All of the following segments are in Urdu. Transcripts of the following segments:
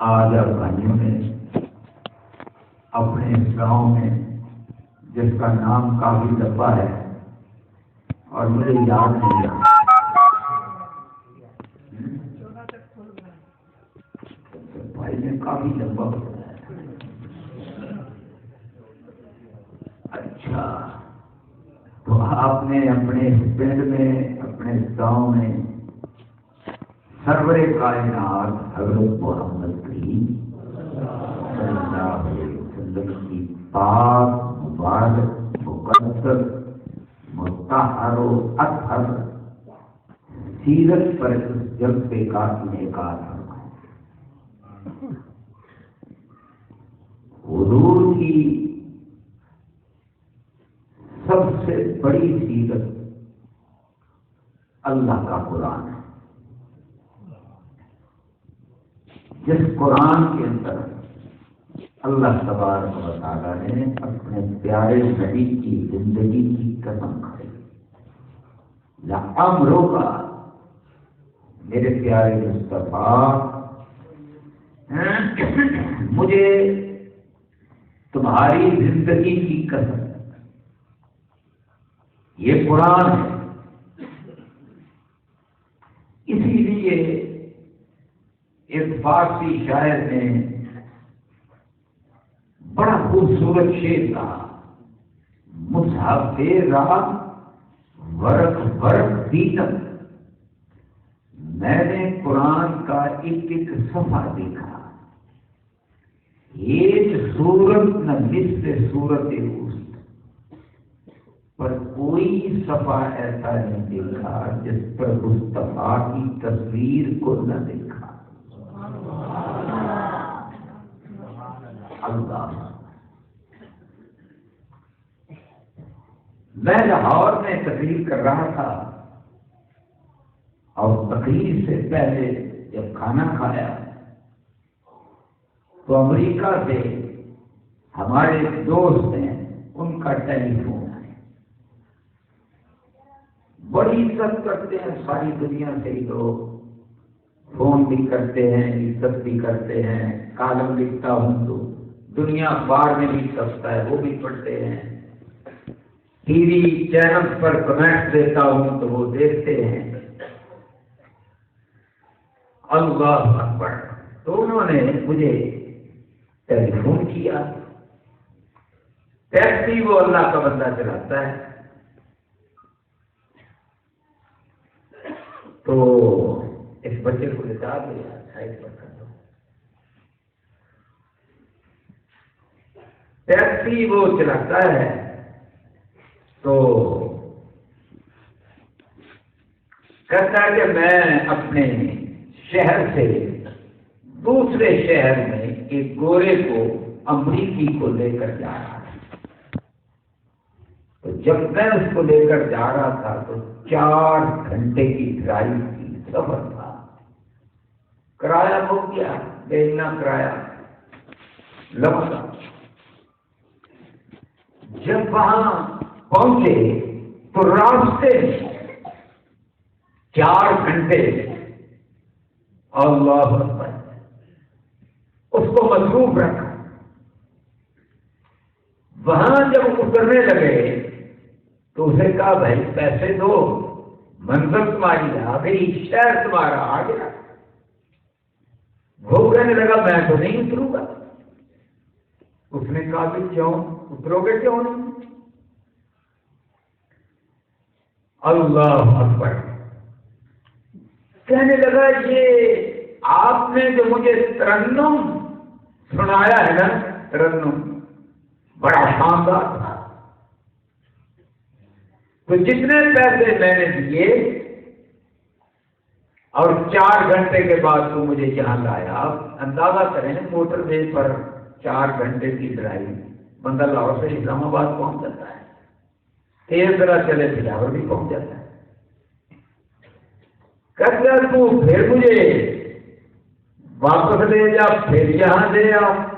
آج آپ بھائیوں نے اپنے اس گاؤں میں جس کا نام کافی ڈبا ہے اور مجھے یاد نہیں رہا، بھائی نے کافی لمبا بتایا۔ اچھا، تو آپ نے اپنے اس پنڈ میں، اپنے اس گاؤں میں سرور کائنات حضرت محمد کی صلی اللہ علیہ وسلم کی پاک مبارک مقدس مطہر و اطہر سیرت پر اس جذبے کا انعکاس فرمایا۔ حضور کی سب سے بڑی سیرت اللہ کا قرآن ہے، جس قرآن کے اندر اللہ تبارک و تعالیٰ نے اپنے پیارے نبی کی زندگی کی قسم کھائی۔ لعمرک، میرے پیارے مصطفیٰ، مجھے تمہاری زندگی کی قسم، یہ قرآن ہے۔ اسی لیے ایک فارسی شاعر نے بڑا خوبصورت شعر کہا، مصحف راہ ورق ورق دیدم، میں نے قرآن کا ایک ایک صفحہ دیکھا، ایک صورت نہ مثل صورت اوست، پر کوئی صفحہ ایسا نہیں دیکھا جس پر مصطفیٰ کی تصویر کو نہ دیکھا۔ اللہ، میں لاہور میں تقریر کر رہا تھا اور تقریر سے پہلے جب کھانا کھایا تو امریکہ سے ہمارے دوست ہیں، ان کا ٹیلی فون ہے، بڑی عزت کرتے ہیں ساری دنیا سے ہی لوگ، فون بھی کرتے ہیں، عزت بھی کرتے ہیں، کالم لکھتا ہوں تو دنیا اخبار میں بھی چھپتا ہے، وہ بھی پڑھتے ہیں، ٹی وی چینل پر کمنٹ دیتا ہوں تو وہ دیکھتے ہیں۔ اللہ اکبر، تو انہوں نے مجھے ٹیلی فون کیا، ٹیکسی وہ اللہ کا بندہ چلاتا ہے، تو اس بچے کو لٹا دیا، سائڈ پر کر دو، ٹیکسی وہ چلاتا ہے، تو کہتا ہے کہ میں اپنے شہر سے دوسرے شہر میں ایک گورے کو امریکی کو لے کر جا رہا تھا، تو جب میں اس کو لے کر جا رہا تھا تو 4 گھنٹے کی ڈرائیو کی سفر تھا، کرایہ ہو گیا دینا، کرایہ لگا۔ جب وہاں پہنچے تو راستے 4 گھنٹے اللہ اکبر اس کو مصروف رکھا۔ وہاں جب اترنے لگے تو اسے کہا بھائی پیسے دو، منزل تمہاری آ گئی، شہر تمہارا آ گیا۔ وہ کہنے لگا میں تو نہیں اتروں گا۔ اس نے کہا کہ کیوں اترو گے، کیوں نہیں؟ اللہ اکبر، کہنے لگا یہ آپ نے جو مجھے ترنم سنایا ہے نا، ترنم بڑا شاندار تھا، تو جتنے پیسے میں نے دیے اور 4 گھنٹے کے بعد تو مجھے یہاں لایا، آپ اندازہ کریں موٹر وے پر 4 گھنٹے کی ڈرائیو، بندہ لاہور سے اسلام آباد پہنچ جاتا ہے، تیز طرح چلے پشاور بھی پہنچ جاتا ہے۔ کہتا تو پھر مجھے واپس لے جا، پھر یہاں دے آ،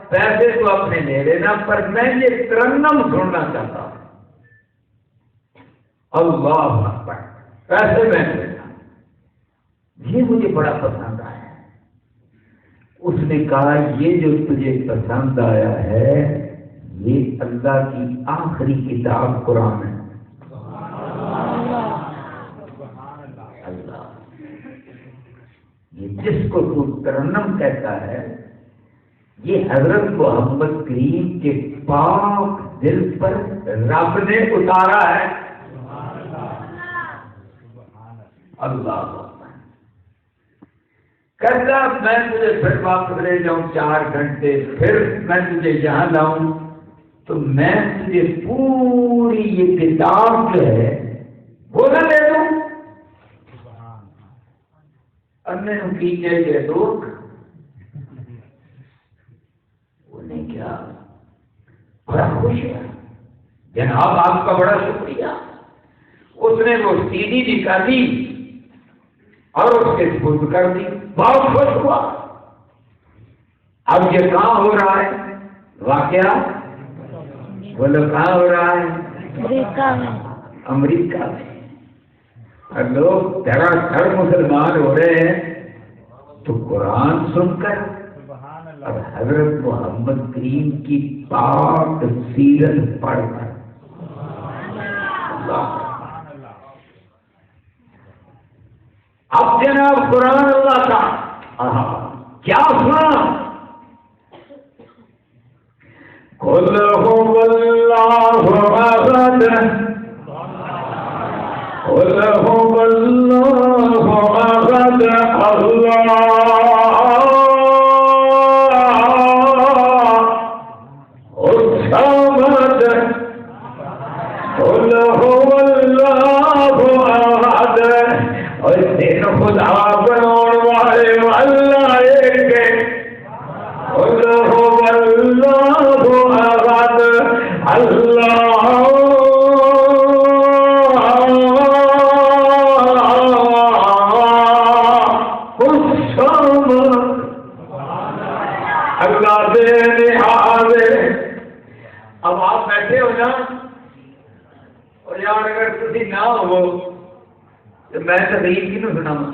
پیسے تو اپنے لے لینا، پر میں یہ ترنم سننا چاہتا ہوں۔ اللہ اکبر، پیسے میں لینا، یہ مجھے بڑا پسند آیا۔ اس نے کہا یہ جو تجھے پسند آیا ہے یہ اللہ کی آخری کتاب قرآن ہے. اللہ یہ جس کو تو ترنم کہتا ہے یہ حضرت محمد کریم کے پاک دل پر رب نے اتارا ہے. اللہ کہتا میں تجھے پھر واپس لے جاؤں 4 گھنٹے پھر میں تجھے یہاں لاؤں تو میں تجھے پوری یہ کتاب جو ہے وہ نہ دے دوں. انے کی یہ لوگ انہیں کیا بڑا خوش ہے جناب آپ کا بڑا شکریہ. اس نے وہ سی ڈی نکالی اور اس کے سپرد کر دی. بہت خوش ہوا. اب یہ کہاں ہو رہا ہے واقعہ؟ بولو کہاں ہو رہا ہے؟ امریکہ میں. اور لوگ دھڑادھڑ مسلمان ہو رہے ہیں تو قرآن سن کر اور حضرت محمد کریم کی پاک سیرت پڑھ کر. اب جناب قرآن اللہ کا کیا سنا؟ قل هو اللہ احد قل هو اللہ احد الصمد قل هو اللہ احد. اور تین خدا بناؤ والے اللہ ایک ہے. قل هو اللہ احد اللہ الصمد اللہ بے نہاد. اب آپ بیٹھے ہو نا اور یار اگر تھی نہ ہو تو میں تقریر کی نہ سناواں.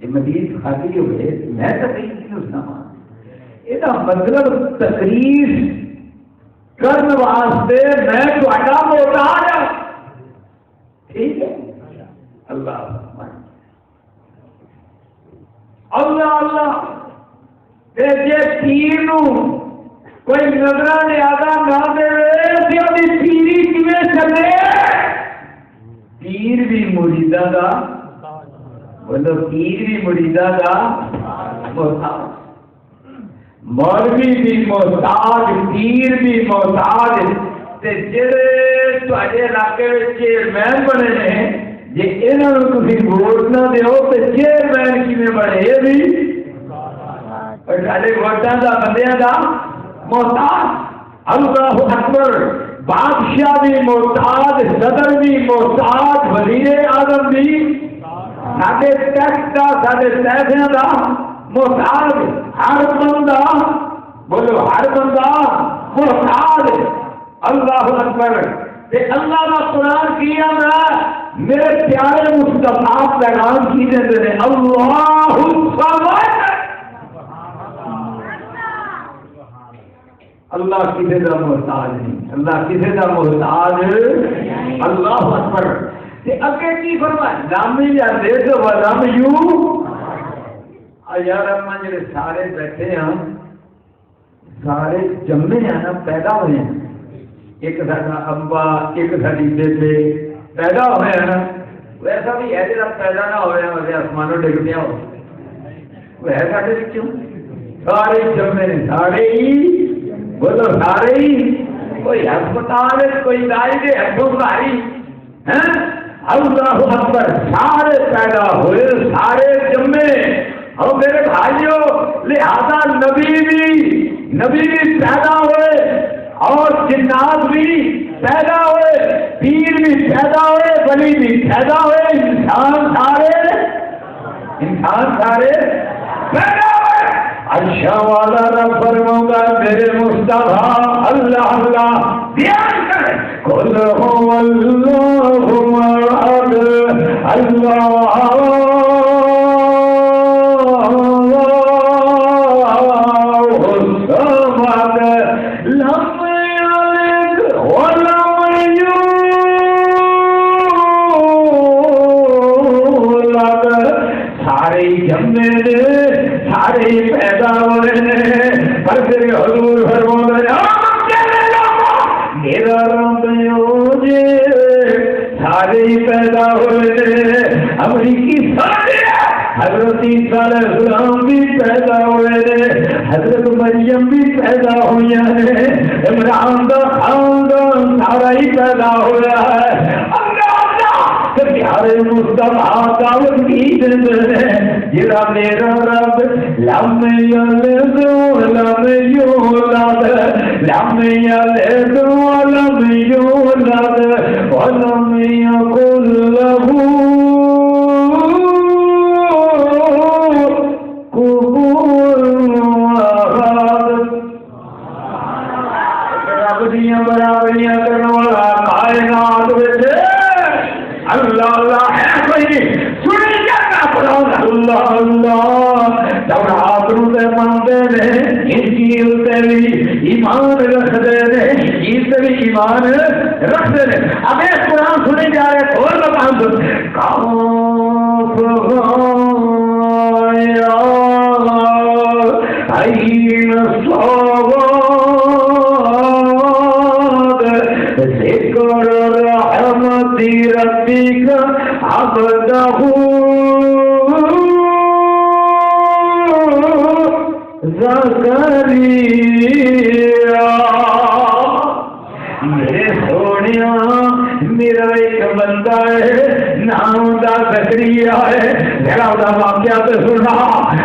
یہ مزید خالی ہوئے میں تقریر کی نہ سناواں. یہ مطلب تقریر کرنے واسطے میں تھوڑا محتاج ہوں. ٹھیک ہے. اللہ اللہ اللہ جی پیر نو کوئی نظر نیازہ نہ دے پیری کیویں چلے. پیر بھی مریداں دا بولو پیر بھی مریداں دا محتاج. مولوی بھی محتاج پیر بھی محتاج. تے جڑے تواڈے علاقے وچ چیئرمین بنے نے جے انہاں نوں تسی ووٹ نہ دیو تے چیئرمین کیویں بنے یہ بھی اور سارے ووٹاں دا بندیاں دا محتاج. اللہ اکبر. بادشاہ بھی محتاج صدر بھی محتاج وزیر اعظم بھی سارے ٹیکس کا سارے پیسوں کا محتاج. ہر بندہ بولو ہر بندہ محتاج. اللہ اکبر. اللہ کا قرآن کیا میرے پیارے مصطفیٰ پیغام کی دیتے ہیں اللہ الصمد. اللہ کسی کا محتاج نہیں. اللہ کسی کا محتاج. اللہ اکبر. اگے کی فرمایا لم یلد ولم یولد. یار اپنا جڑے سارے بیٹھے ہیں سارے جمے ہیں نا پیدا ہوئے ہیں. ایک سارا ابا ایک ساری بیبے پیدا ہوئے ہیں نا. ویسا بھی ہے جا پیدا نہ ہوا ویسے آسمانوں ڈگ پیا ہو وہ ہے سارے بچوں سارے جمے نے سارے ہی بولو سارے ہی. کوئی ہسپتال کوئی دائی کے ہاتھوں بھاری ہے. اللہ اکبر. سارے پیدا ہوئے سارے جمے. اور میرے بھائیوں لہذا نبی بھی پیدا ہوئے اور جنات بھی پیدا ہوئے پیر بھی پیدا ہوئے ولی بھی پیدا ہوئے انسان سارے پیدا ہوئے. عرشہ والا نہ فرماؤں گا میرے مصطفیٰ اللہ اللہ بیان کرے قل هو اللہ احد اللہ. جمے نے سارے پیدا ہوئے پر پھر حضور فرمایا میرا رب جے سارے پیدا ہوئے امریکی سارے حضرت عیسیٰ علیہ السلام بھی پیدا ہوئے حضرت مریم بھی پیدا ہوئی ہیں عمران کا خاندان سارا ہی پیدا ہوا ہے پیارے مصطفیٰ دعوت کی دیتے ہیں جرا میرا رب لم یلد ولم یولد لم یلد ولم یولد ولم یکن له کفوا احد رب دیاں برابریاں کرنے والا کائنات وچ اللہ اللہ ہے کوئی سنی جانا پڑھو اللہ اللہ تورات تے مانتے نے انجیل تے بھی ایمان رکھتے نے عیسیٰ بھی ایمان رکھتے نے اب یہ قرآن سنی جا رہے اور بتاؤں کافایا عین الصواب ذکر رحمت ربک عبدہ زکریا میرے سونیا میرا ایک بندہ ہے نام دا زکریا ہے میرا دا واقعہ تے سنا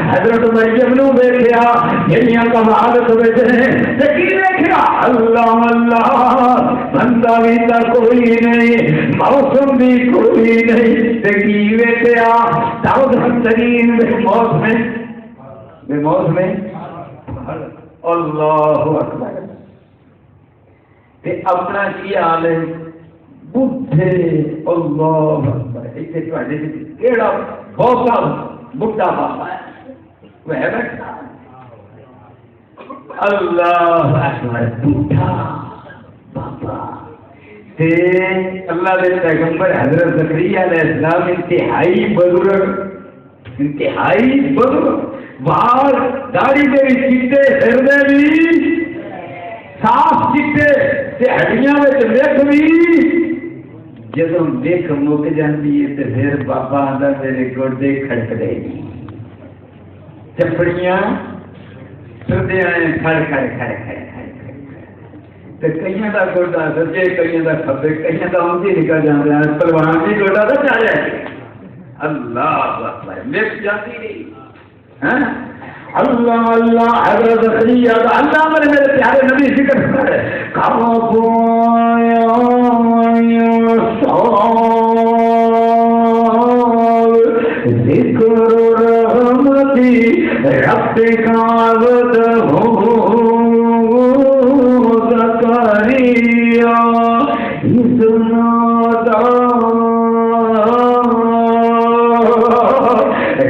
حضرت مریم نو دیکھیا میریاں کمالت وچ نے تے کی دیکھیا اللہ اللہ بندہ بھی تا کوئی نہیں موسم بھی کوئی نہیں تے کی دیکھیا داؤد ترین موسم میں اللہ اکبر تے اپنا کی حال ہے بڈھے اللہ اکبر ایتھے تواڈے کیڑا بہتا بڈھا بابا ہے وہ ہے بیٹھا اللہ اکبر بڈھا بابا تے اللہ دے پیغمبر حضرت زکریا علیہ السلام انتہائی بزرگ بال داڑھی دے چٹے سر دے بھی صاف چٹے تے ہڈیاں وچ ویکھ بھی جدوں ویکھ مک جاندی ہے تے پھر بابا آندا میرے گوڈے کھڑکدے چپڑیاں سردیاں کھڑ کھڑ کھڑ کھڑ تے کئیاں دا گوڈا سجے کئیاں دا کھبے کئیاں دا اونجی نکل جاندا ہے پروان دی گوڈا تے چاہیا اللہ اکبر ویکھ جاندی نہیں اللہ اللہ حضرت زکریا اللہ میرے پیارے نبی ذکر کر رہے ذکر رحمتی ربک عبدہ زکریا اذ نادى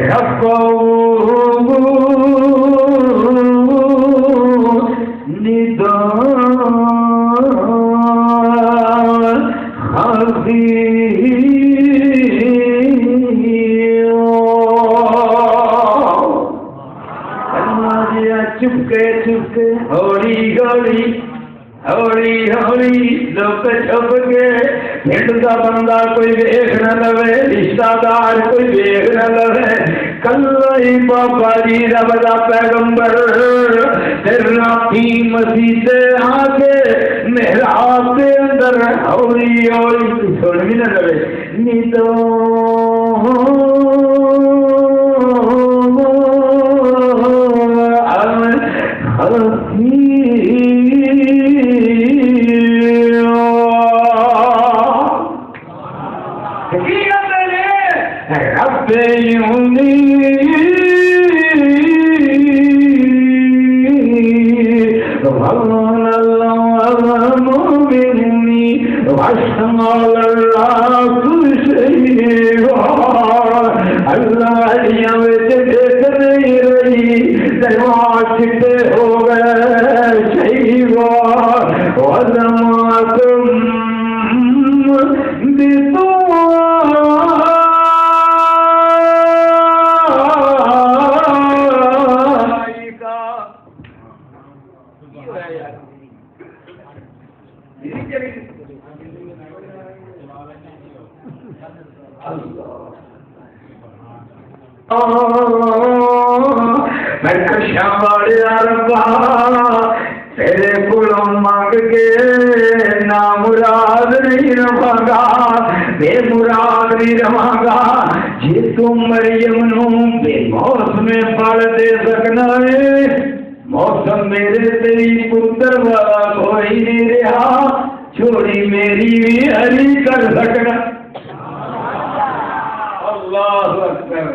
ربہ چپکے ہولی ہولی ہولی ہولی لوگ چھپ کے پنڈ کا بندہ کوئی ویکھ نہ لوے رشتہ دار کوئی ویکھ نہ لوے کلا ہی بابا جی رب دا پیغمبر راتی مسیح آ کے محراب کے اندر ہولی ہولی سن بھی نہ لوے نیتو میں کشا والے ربا تیرے کولوں مانگ کے نا مراد نہیں رواں گا، بے مراد نہیں رواں گا۔ جی تم مریم نو بے موسم پڑ دے سکنا ہے، موسم میرے تیری پتر والا کوئی نہیں رہا، چھوڑی میری بھی ہری کر سکنا۔ اللہ اکبر۔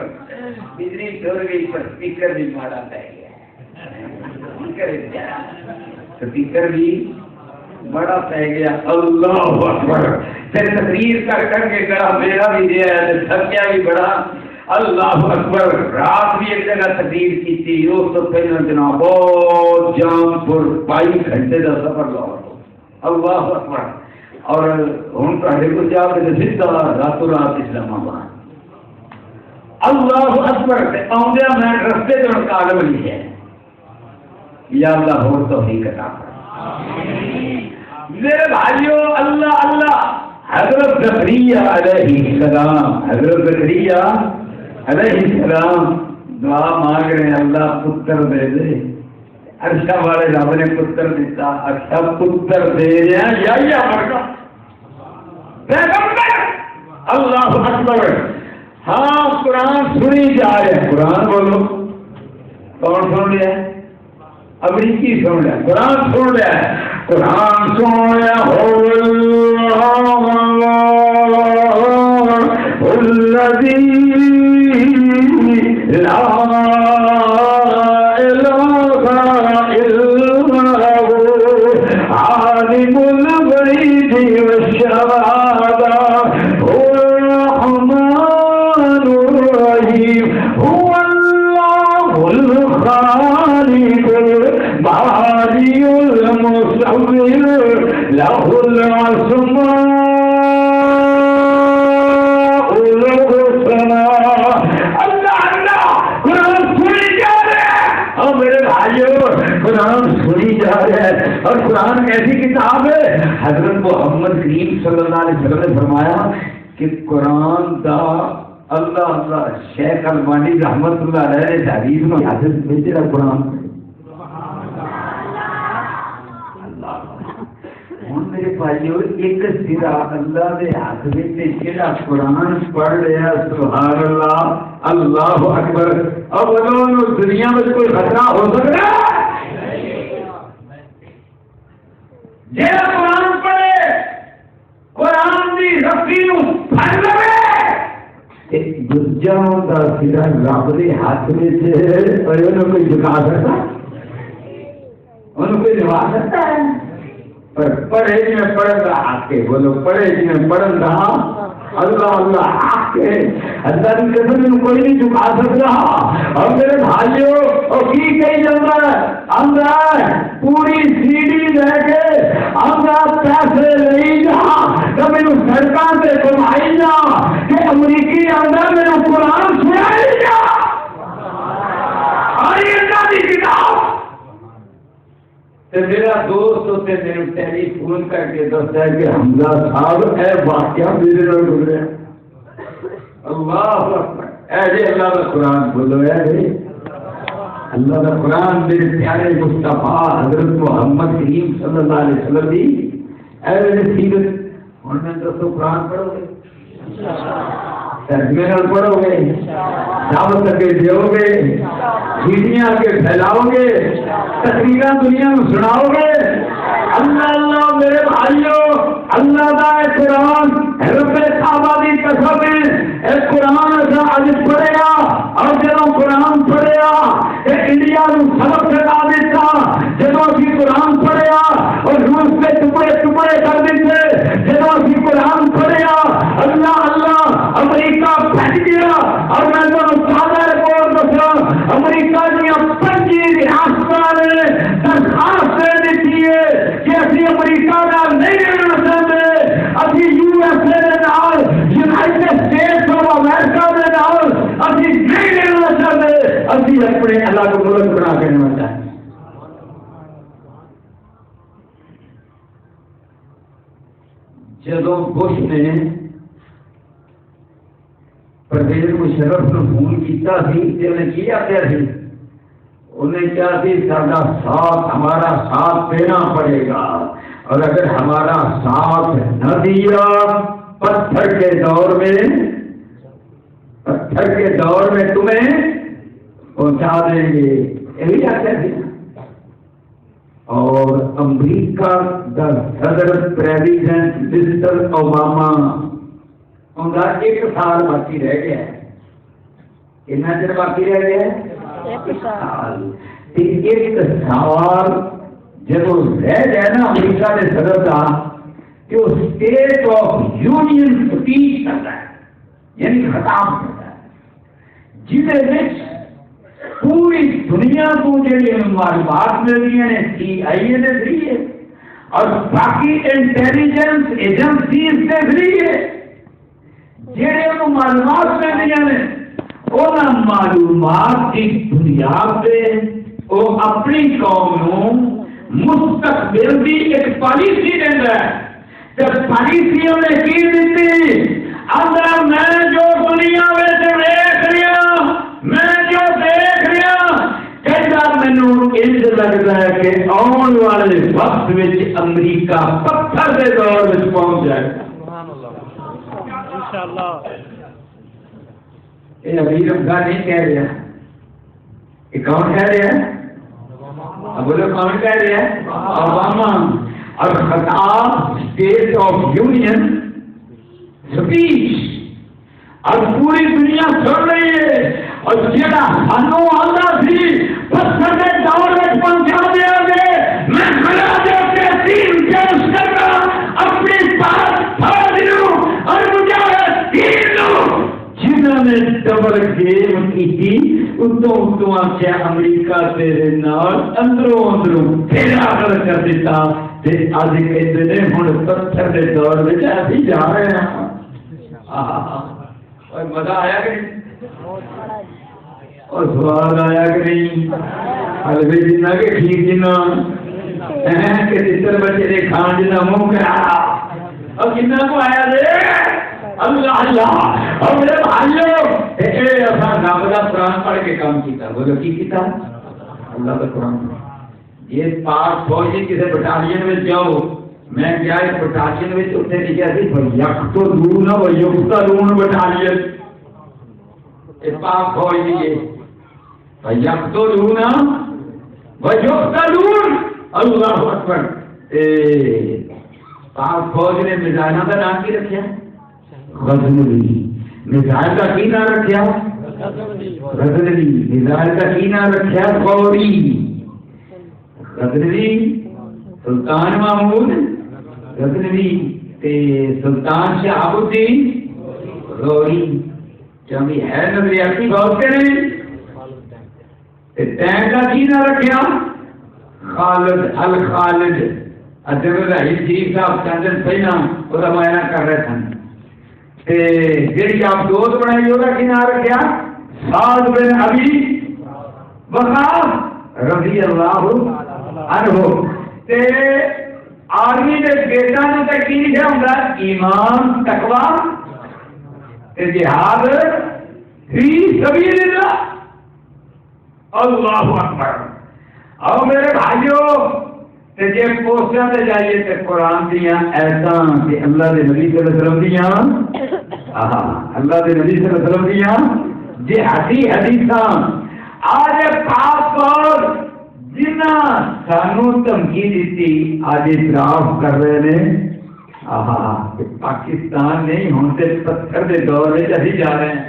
بجلی ٹر گئی پر اسپیکر بھی مارا پہ گیا، اسپیکر بھی بڑا پہ گیا۔ اللہ اکبر۔ پھر تقریر کر کر کے کہا میرا بھی دیا ہے، تھکیا بھی بڑا۔ اللہ اکبر۔ رات بھی ایک جگہ تقریر کی تھی، اس تو پہلے جناب بہت جام پور 22 گھنٹے کا سفر لاؤ۔ اللہ اکبر۔ اور ہوں تے کو جا کے سیدھا راتوں رات اسلام آباد۔ اللہ اکبر۔ آدھا میں رستے تو کال بنی ہے، یا اللہ ہو توفیق عطا کر۔ میرے بھائیو اللہ اللہ، حضرت زکریا علیہ السلام، حضرت زکریا علیہ السلام دعا مانگ رہے ہیں اللہ پتر دے دے۔ عرشہ والے رب نے پتر دیتا، عرشہ پتر دے رہے ہیں یا مرگا پیغمبر۔ اللہ اکبر۔ ہاں قرآن سنی جا رہے ہیں، قرآن بولو کون سن رہا ہے؟ امریکی سن رہا ہے، قرآن سن رہا ہے، قرآن سن رہا ہو الذی لا الہ الا هو عالم الغیب والشہادہ هو الرحمن الرحیم هو اللہ الخالق الباری المصور له الاسماء الحسنى۔ اللہ اللہ قرآن سنی جا رہا ہے، اور میرے بھائیوں قرآن سنی جا رہا ہے، اور قرآن ایسی کتاب ہے حضرت محمد کریم صلی اللہ علیہ وسلم نے فرمایا کہ قرآن دا اللہ اللہ شیخ البانی رحمت اللہ علیہ نے حدیث میں حاضر بھیجے گا قرآن۔ میرے بھائیو ایک سرا اللہ دے ہاتھ میں جڑا قرآن پڑھ رہا سبحان اللہ اللہ اکبر۔ اب دنیا میں کوئی خطرہ ہو سکتا ہے؟ جڑا قرآن پڑھے قرآن کی رسی نو پھڑ لے، دوجا دا سرا رب دے ہاتھ میں سے اور انہوں کوئی جھکا سکتا، انہوں کوئی نوا سکتا ہے؟ پر پڑھے جی میں پڑھن رہا آ کے بولو، پڑھے جی میں پڑھن رہا اللہ اللہ آ کے اللہ کی قسم میں کوئی نہیں چکا سکتا۔ اور میرے بھائیوں اور کی کہی جاتا ہے اندر پوری سیڑھی لے کے اندر پیسے لے جا تو میرے سڑکوں سے گھمائی جا کہ امریکی اندر میرے قرآن سنائی جا۔ اور یہ اللہ کی کتاب میرا دوست ہوتے میرے ٹیلی فون کر کے دستا ہے کہ حمزہ صاحب اے واقعہ میرے نال گزرا۔ اللہ اکبر۔ اے جی اللہ کا قرآن بولو، اے جی اللہ کا قرآن میرے پیارے مصطفیٰ حضرت محمد کریم صلی اللہ علیہ وسلم دی اے میرے سیرت۔ ہن میں دسو قرآن پڑھو گے، ترجمے نال پڑھو گے، دعوت کے دیو گے، سیڑھیاں کے پھیلاؤ گے، تقریراں دنیا میں سناؤ گے۔ اللہ اللہ میرے بھائیوں اللہ دا اے قرآن رب کعبہ دی قسم ہے، اے قرآن اسا اج پڑھیا اور جدوں قرآن پڑھیا تے انڈیا نو سبق سکھا دیتا، جدوں اسی قرآن پڑھیا اور روس کے ٹکڑے ٹکڑے کر دیتے، جدوں اسی قرآن پڑھیا اللہ اللہ امریکہ پھٹ گیا۔ اور میں تمہیں تازہ رپورٹ دسا امریکہ دیا 25 ریاستوں نے درخواست دے دیتی ہے کہ اسی امریکہ کا نہیں رہنا چاہتے، ابھی یو ایس اے کے نال یونائٹڈ اسٹیٹس آف امریکہ کے نال ابھی نہیں رہنا چاہتے، ابھی اپنے الگ ملک بنا کے رہنا چاہتے۔ جدو بش نے پرویز مشرف نے فون کیا سی، انہیں کی آخیا سی انہیں کیا تھی سارا ساتھ ہمارا ساتھ دینا پڑے گا، اور اگر ہمارا ساتھ نہ دیا پتھر کے دور میں تمہیں پہنچا دیں گے، یہی آتا ہے۔ اور امریکہ کا صدر پریزیڈنٹ مسٹر اوباما ان کا 1 سال باقی رہ گیا ہے۔ کتنا چر باقی رہ گیا ہے؟ 1 سال۔ 1 سال جب رہ گیا نا امریکہ کے صدر کا کہ وہ اسٹیٹ آف یونین اسپیچ کرتا ہے، یعنی خطاب کرتا ہے، جہاں پوری دنیا کو جڑی معلومات مل رہی ہیں CIA نے ذریعے اور باقی انٹیلیجنس ایجنسیز کے ذریعے جڑے ان معلومات مل رہی ہیں، ان معلومات کی بنیاد پہ وہ اپنی قوم کو مستقبل کی ایک پالیسی دیتا ہے۔ جب پالیسیوں نے کی دیتی اگر میں جو دنیا میں دیکھ رہا، میں جو دیکھ رہا، کہتا مینوں انج لگتا ہے کہ آنے والے وقت میں امریکہ پتھر کے دور میں پہنچ جائے گا۔ انشاءاللہ یہ ابھی رمضان نہیں کہہ رہا، یہ کون کہہ رہا ہے؟ بولو کون کہہ رہا ہے؟ اوباما۔ اور خطاب اسٹیٹ آف یونین اسپیچ اور پوری دنیا سن رہی ہے، اور جڑا ہنو آتا سی پتھر کے دور میں پہنچا دیا گے، میں کھڑا دے کے تین پیش کر رہا اپنی بات پھاڑ دوں اور مجاہدین جنہوں نے ڈبل گیم کی تھی اتوں آخیا امریکہ تیرے نال اندروں پھیرا کر دیتا، اج کہتے ہیں ہوں پتھر کے دور میں ابھی جا رہے ہیں۔ اور مزہ آیا کہ نہیں؟ اور سواد آیا کہ نہیں؟ حلوے جنا کہ کھیر جنا کہ چتر بچے نے کھان جنا منہ کرا، اور کتنا کو آیا دے اللہ اللہ۔ اور میرے بھائیوں رب کا قرآن پڑھ کے کام کیتا، بولو کی کیتا؟ اللہ کا قرآن۔ یہ پاک فوجی کسی بٹالین میں جاؤ، میں گیا ایک بٹالین میں اتنے لکھا سی یکتلون و یقتلون بٹالین، پاک فوجی یکتلون و یقتلون، اللہ اکبر۔ پاک فوج نے میزائلوں کا نام کی رکھا؟ غزنوی۔ میزائل کا کی نام رکھا؟ غزنوی۔ میزائل کا کی نام رکھا؟ غوری۔ غزنوی سلطان محمود غزنوی تے سلطان شہاب الدین غوری، چمی ہے نظریاتی بہت کریں۔ تین کا کی نام رکھا؟ خالد الخالد۔ جنرل رحیل شریف صاحب چند دن پہلا وہ معائنہ کر رہے تھے، جی آپ دوست بنائی وہ کی نام رکھا؟ سعد بن ابی وقاص رضی اللہ عنہ۔ آرمی کے گیٹا نے کی لکھا ہوں ایمان تقوی جہاد فی سبیل اللہ۔ اللہ اکبر۔ اور میرے بھائیوں جی پوسٹر سے جائیے تو قرآن دیا ایسا کہ اللہ کے نبی صلی اللہ علیہ وسلم دیا، اللہ کے نبی صلی اللہ علیہ وسلم دیا جہادی حدیثاں آج خاص طور جنہ سانو دھمکی دیتی آج اعتراف کر رہے ہیں پاکستان نہیں ہوتے پتھر کے دور میں ابھی جا رہے ہیں۔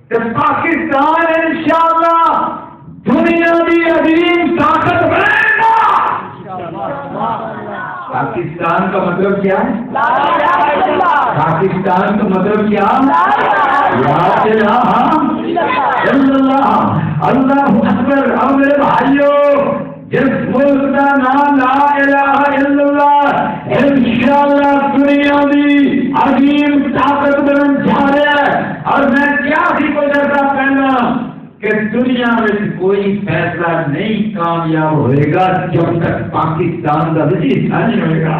تو پاکستان انشاءاللہ دنیا کی عظیم طاقت بنے گا۔ پاکستان کا مطلب کیا ہے؟ پاکستان کا مطلب کیا؟ اللہ اکبر۔ اور میرے بھائیوں جس ملک کا نام لا الہ الا اللہ انشاءاللہ دنیا کی عظیم طاقت بن جا رہا ہے۔ اور میں کیا ہی گزرتا پہنا کہ دنیا میں کوئی فیصلہ نہیں کامیاب ہوئے گا جب تک پاکستان کا وجیفہ نہیں ہوئے گا۔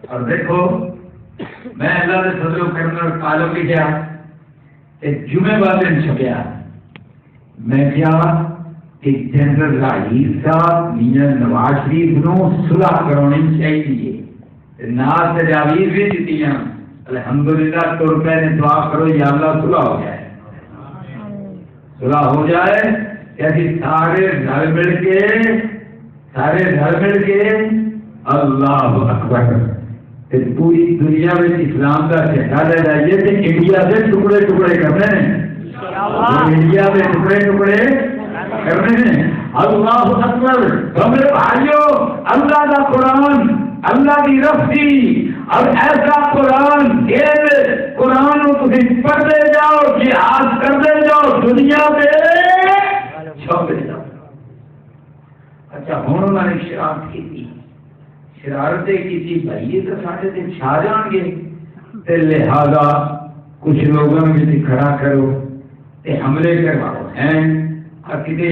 اور دیکھو میں اللہ کے فضل و کرم اور تعلق کیا جمعے والے دن چھپیا میں کیا کہ جنرل راہیل صاحب میاں نواز شریف نو صلح کرانی چاہیے، ناز تجاویز بھی دیتی ہیں الحمدللہ، تو روپے نے دعا کرو یا اللہ صلح ہو جائے، صلح ہو جائے کہ سارے رل مل کے اللہ اکبر پوری دنیا میں اسلام کا جھنڈا لے جائیے کہ انڈیا سے ٹکڑے ٹکڑے کرنے ہیں، انڈیا میں ٹکڑے ٹکڑے کرنے ہیں۔ اللہ اکبر۔ تو میرے بھائیوں، اللہ کا قرآن، اللہ کی رفتی اور ایسا قرآن کو تم پڑھتے جاؤ، جہاد کرتے جاؤ، دنیا میں چھوڑتے جاؤ۔ اچھا ہوں انہوں نے شرارت کی، شرارتیں کی بھائی یہ تو سارے دن چھا جان گے، تے لہذا کچھ لوگوں میں بھی کھڑا کرو تے حملے کرواؤ ہیں، کسی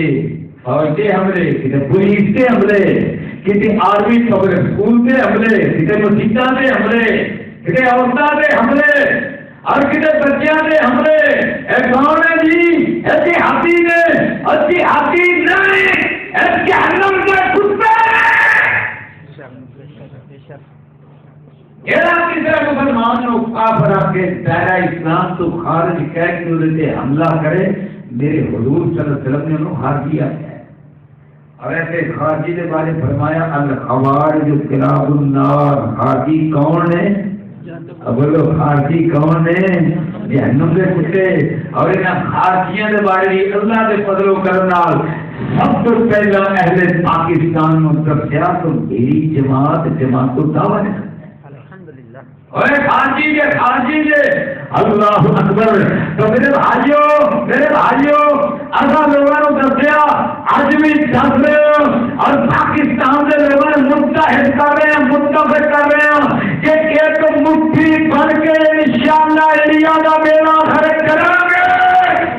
فوج کے حملے، کسی پولیس کے حملے، کسی آرمی پبلک اسکول کے حملے، کسی مسجدوں کے حملے، کسی عورتوں کے حملے اور کسی بچوں کے حملے۔ اے کون ہے جی؟ ایسی ہاتھی نے، ایسی ہاتھی نہیں، جہنم کے کتے کسی مسلمان کو کافر آپ کے دائرہ اسلام تو خارج کہہ کے انہیں حملہ کرے، میرے حضور صلی اللہ علیہ وسلم نے انہوں خارجی آیا ہے، اور ایسے خارجی کے بارے فرمایا الخوارج کلاب النار۔ خارجی کون ہے؟ بولو خارجی کون ہے؟ جہنم کے کتے۔ اور ان خارجیاں کے بارے بھی اللہ کے فضل و کرم نال سب تو پہلا اہل پاکستان میں دسیا تو میری جماعت کو دعوت ہے۔ اور خارجی کے اللہ اکبر۔ تو میرے بھائیوں اصا لوگوں نے دسیا، اج بھی دس رہے ہیں اور پاکستان کے لوگ متحد کر رہے ہیں، متفق کر رہے ہیں کہ ایک مٹھی بن کے انشاءاللہ انڈیا کا بیڑا گھر کریں گے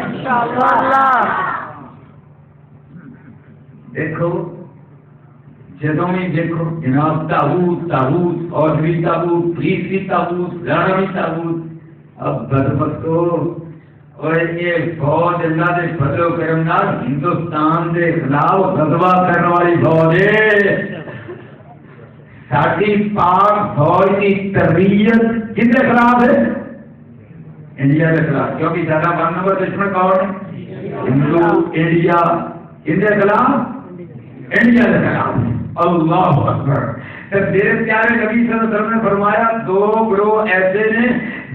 انشاءاللہ۔ دیکھو جدوں بھی دیکھو جناب تابوت فوجی تابوت، پولیسی تابوت، لڑائی تابوت، اب بدبختو اور یہ فوج اللہ کے فضل و کرم نال ہندوستان کے خلاف غزوہ کرنے والی فوج ہے۔ ساری پاک فوج کی تربیت کس کے خلاف ہے؟ انڈیا کے خلاف، کیونکہ زیادہ بڑا نمبر دشمن کون ہے؟ ہندو۔ انڈیا کس کے خلاف؟ انڈیا کے خلاف۔ اللہ اکبر۔ میرے پیارے نبی صلی اللہ علیہ وسلم نے فرمایا دو گروہ ایسے نے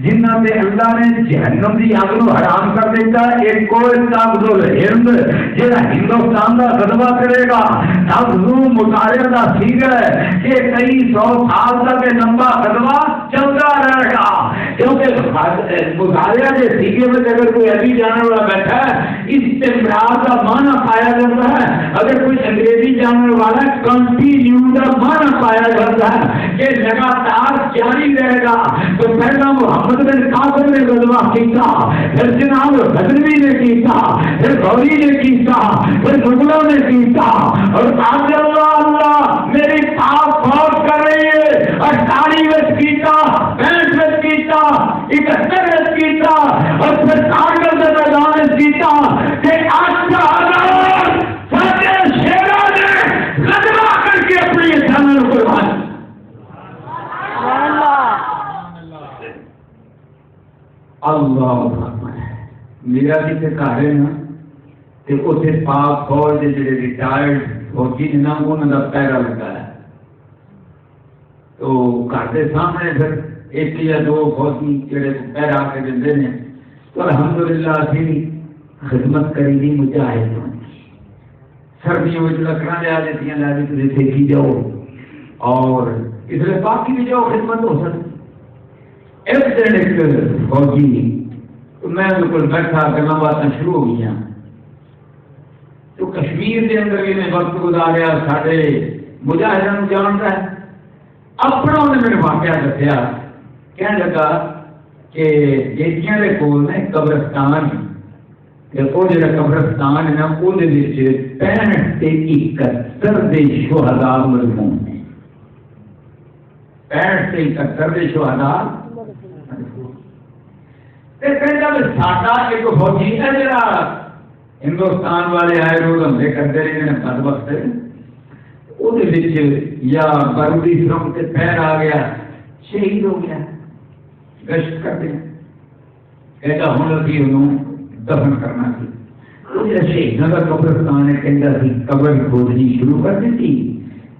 جنہوں نے اللہ نے جہنم کی آگ کو حرام کر دیتا۔ ایک کو تابز الہند جہاں ہندوستان کا غزوہ کرے گا، تابز مطالعہ کا سیگ ہے کہ کئی سو سال تک لمبا غزوہ چلتا رہے گا، کیونکہ مطالعہ کے سیگے میں اگر کوئی عربی جاننے والا بیٹھا ہے استمرار کا معنی پایا جاتا ہے، اگر کوئی انگریزی جاننے والا کنٹینیو کا معنی پایا جاتا ہے کہ لگاتار جاری رہے گا۔ تو پہلا محمد بن قاسم نے غزوہ کیتا، پھر جناب غزنوی نے کیتا، پھر غوری نے کیتا، پھر مغلوں نے کیتا، اور آج اللہ میری پاک فوج کر رہی ہے 48 میں کیتا، 65 میں کیتا، 71 میں کیتا، اور پھر کارگل کے میدان میں کیتا کہ 8000 سارے شیروں نے غزوہ کر کے اپنی جانوں کو قربان۔ اللہ میرا کتنے گھر ہے نا، اتنے پاک فوج کے جڑے ریٹائرڈ فوجی نے نا انہوں کا پیرا لگا ہے، تو گھر کے سامنے پھر ایک یا دو فوجی جڑے پیرا کے دے ہیں، تو الحمدللہ اسی خدمت کری دی مجاہدوں کی۔ سردیوں میں لکڑاں لیا دیتی ہیں، لا دی دیکھی جاؤ اور اس لیے باقی بھی جاؤ خدمت ہو سکتی۔ ایک دن ایک فوجی تو میں بالکل بیٹھا گلا باتیں شروع ہو گئی، تو کشمیر کے اندر بھی میں وقت گزاریا، سارے مجاہدوں جانتا ہے، اپنا انہیں میرے واقعہ دسیا، کہنے لگا کہ جیتیاں کے کول نے قبرستان، وہ جڑا قبرستان ہے نا وہ 65 سے 71 دے شہداء مرحوم ہیں، 65 سے 71 دے شہداء۔ ساڈا ایک فوجی ہے جڑا ہندوستان والے آئے روز حملے کرتے رہے ہیں بد وقت وہ یا بارودی سرنگ سے پیر آ گیا شہید ہو گیا گشت کرتے ہیں ایسا ہونا سی انہوں دفن کرنا سی شہیدوں کا قبرستان ہے کہ قبر کھودنی شروع کر دیتی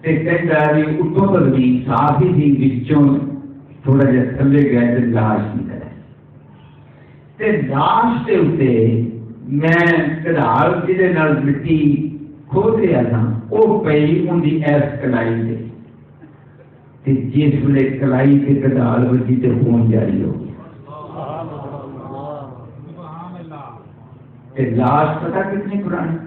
اتوں تک بھی صاف ہی تھی بچوں تھوڑا جہا تھلے گئے تو لاش نکلے لاش کے اتنے میں کڑھال جہاں مٹی کھود رہا تھا وہ پی ان کی ایس کلائی سے جس ویلے کلائی سے کڑھال بچی تو خون جاری ہو گیا لاش پتا کتنی پرانی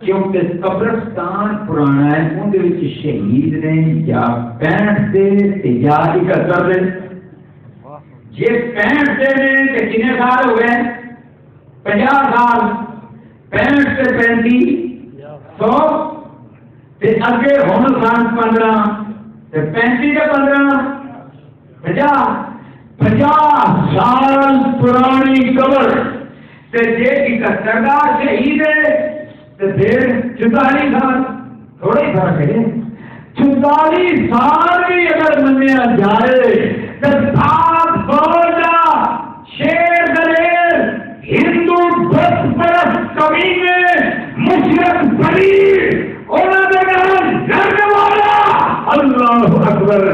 کیونکہ قبرستان پرانا ہے اندر شہید نے یا 65 سے یا 71 جی 65 سے نے کتنے سال ہو گئے 50 سال 65 سے 35 100 اگے ہوں سن 15 35 سے 15 50 سال پرانی قبر جی 71 کا شہید ہے تو پھر 44 سال تھوڑا ہی فرق ہے 44 سال بھی اگر منیا جائے تو سات بوجھا شیر دلیر ہندو بس پرست کمینے مشرق بلی انہوں نے لڑنے والا اللہ اکبر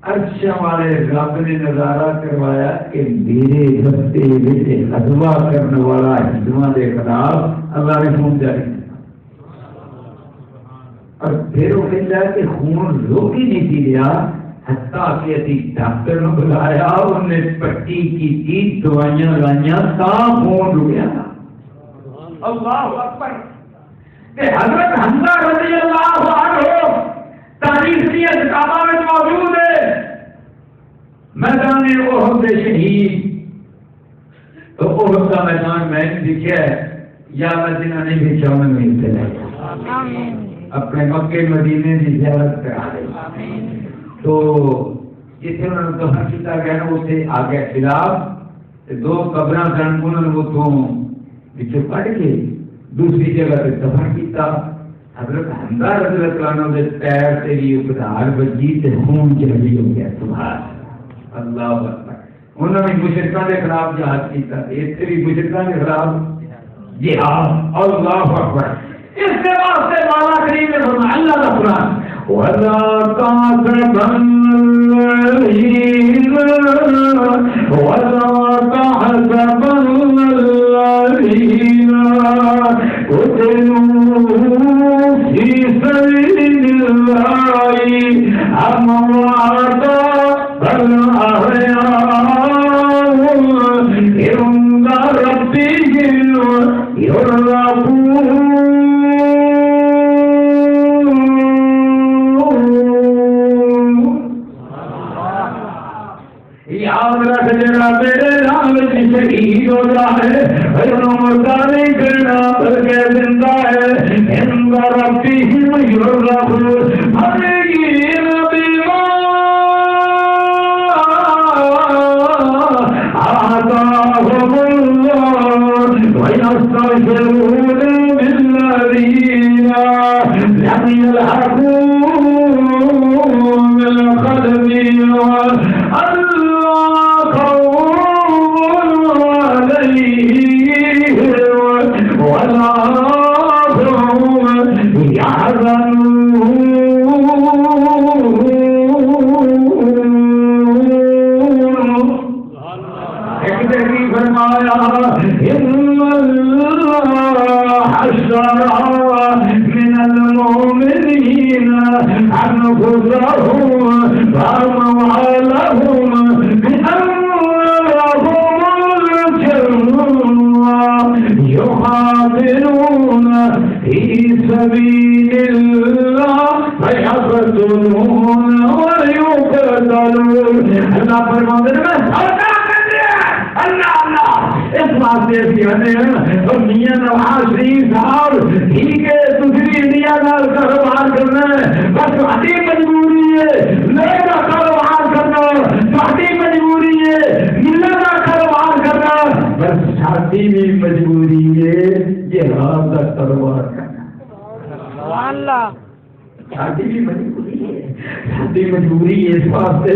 اچھا والے رب نے نظارہ کروایا کہ میرے رستے ادوا کرنے والا ہندوؤں کے خلاف اللہ نے خون جاری اور پھر وہ کہتا ہے کہ خون روک ہی نہیں سی لیا حتیٰ کہ ابھی ڈاکٹر نے بلایا انہوں نے پٹی کی دوائیاں لائیاں تا خون رکیا تھا اللہ اکبر کہ حضرت حمزہ رضی اللہ عنہ تاریخ کی کتابوں میں موجود ہے میدان احد شہید تو احد کا میدان میں دکھا ہے یا مدینہ نہیں بھی 54 میں چلے اپنے مکے مدینے کی زیارت کرا رہے تو جتنے انہوں نے دفن کیا گیا نا اسے آگے خلاف 2 قبراں سن انہوں نے اتوں کٹ کے دوسری جگہ پہ دفن کیا حضرت حمزہ رضی اللہ عنہ کے پیر سے بھی اقدار بجی تے خون جاری ہو گیا سبحان اللہ اکبر انہوں نے مشرکوں کے خلاف جہاد کیا اس بھی مشرکوں کے خلاف جہاد اللہ اکبر اس کے واسطے مولا کریم نے فرمایا اللہ کا قرآن وَلَا تَحْسَبَنَّ الَّذِينَ قُتِلُوا فِي سَبِيلِ اللَّهِ أَمْوَاتًا بَلْ أَحْيَاءٌ عِندَ رَبِّهِمْ يُرْزَقُونَ میرے نام کی شہید ہو جائے مردہ نہیں کرنا بلکہ زندہ ہے ربی مجبوری ہے جہاد کا کاروبار کرنا. اللہ ساری بھی مجبوری ہے. ساری مجبوری اس واسطے